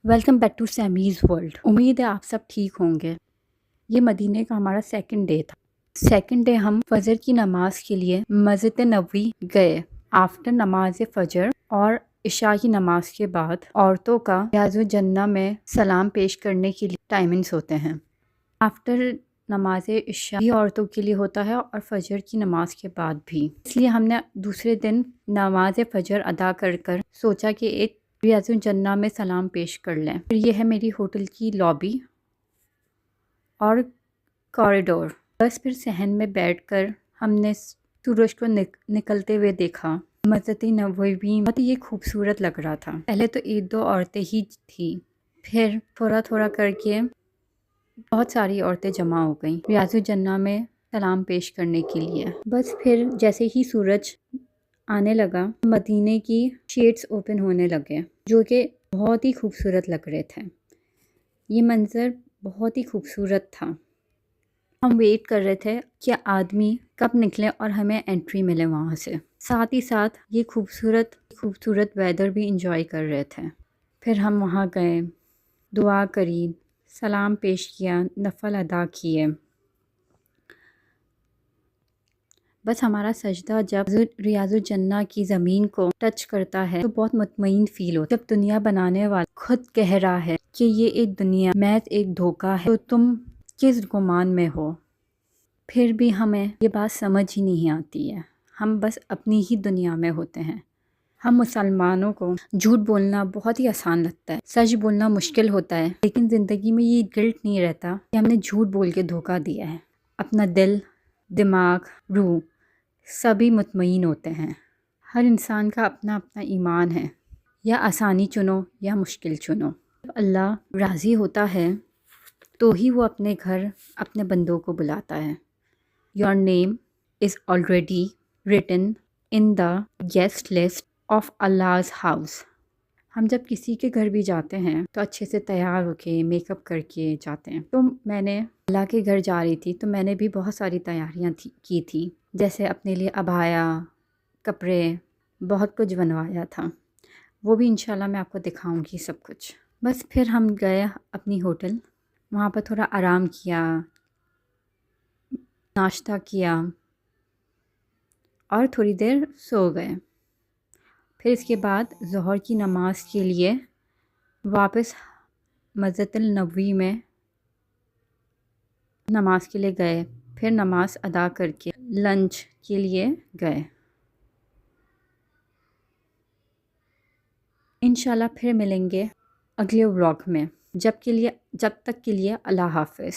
Welcome back to سیمیز world. امید ہے آپ سب ٹھیک ہوں گے۔ یہ مدینے کا ہمارا سیکنڈ ڈے تھا۔ سیکنڈ ڈے ہم فجر کی نماز کے لیے مسجد نبوی گئے۔ آفٹر نماز فجر اور عشاء کی نماز کے بعد عورتوں کا ریاض الجنہ میں سلام پیش کرنے کے لیے ٹائمنگز ہوتے ہیں۔ آفٹر نماز عشاء بھی عورتوں کے لیے ہوتا ہے اور فجر کی نماز کے بعد بھی، اس لیے ہم نے دوسرے دن نماز فجر ادا کر سوچا کہ ایک ریاض الجنہ میں سلام پیش کر لیں۔ پھر یہ ہے میری ہوٹل کی لابی اور کوریڈور۔ بس پھر صحن میں بیٹھ کر ہم نے سورج کو نکلتے ہوئے دیکھا۔ مسجد نبوی بہت یہ خوبصورت لگ رہا تھا۔ پہلے تو ایک دو عورتیں ہی تھیں، پھر تھوڑا تھوڑا کر کے بہت ساری عورتیں جمع ہو گئیں ریاض الجنہ میں سلام پیش کرنے کے لیے۔ بس پھر جیسے ہی سورج آنے لگا مدینے کی شیڈز اوپن ہونے لگے، جو کہ بہت ہی خوبصورت لگ رہے تھے۔ یہ منظر بہت ہی خوبصورت تھا۔ ہم ویٹ کر رہے تھے کہ آدمی کب نکلے اور ہمیں انٹری ملے وہاں سے، ساتھ ہی ساتھ یہ خوبصورت ویدر بھی انجوائے کر رہے تھے۔ پھر ہم وہاں گئے، دعا کری، سلام پیش کیا، نفل ادا کیے۔ بس ہمارا سجدہ جب ریاض الجنہ کی زمین کو ٹچ کرتا ہے تو بہت مطمئن فیل ہوتا ہے۔ جب دنیا بنانے والا خود کہہ رہا ہے کہ یہ ایک دنیا محض ایک دھوکہ ہے، تو تم کس گمان میں ہو؟ پھر بھی ہمیں یہ بات سمجھ ہی نہیں آتی ہے۔ ہم بس اپنی ہی دنیا میں ہوتے ہیں۔ ہم مسلمانوں کو جھوٹ بولنا بہت ہی آسان لگتا ہے، سچ بولنا مشکل ہوتا ہے، لیکن زندگی میں یہ گلٹ نہیں رہتا کہ ہم نے جھوٹ بول کے دھوکہ دیا ہے۔ اپنا دل، دماغ، روح سبھی مطمئن ہوتے ہیں۔ ہر انسان کا اپنا اپنا ایمان ہے، یا آسانی چنو یا مشکل چنو۔ جب اللہ راضی ہوتا ہے تو ہی وہ اپنے گھر اپنے بندوں کو بلاتا ہے۔ Your name is already written in the guest list of Allah's house۔ ہم جب کسی کے گھر بھی جاتے ہیں تو اچھے سے تیار ہو کے میک اپ کر کے جاتے ہیں۔ تو میں نے اللہ کے گھر جا رہی تھی تو میں نے بھی بہت ساری تیاریاں کی تھی، جیسے اپنے لیے عبایا، کپڑے، بہت کچھ بنوایا تھا۔ وہ بھی انشاءاللہ میں آپ کو دکھاؤں گی سب کچھ۔ بس پھر ہم گئے اپنی ہوٹل، وہاں پر تھوڑا آرام کیا، ناشتہ کیا اور تھوڑی دیر سو گئے۔ پھر اس کے بعد ظہر کی نماز کے لیے واپس مسجد النبوی میں نماز کے لیے گئے۔ پھر نماز ادا کر کے لنچ کے لیے گئے۔ انشاءاللہ پھر ملیں گے اگلے ولاگ میں۔ جب تک کے لیے اللہ حافظ۔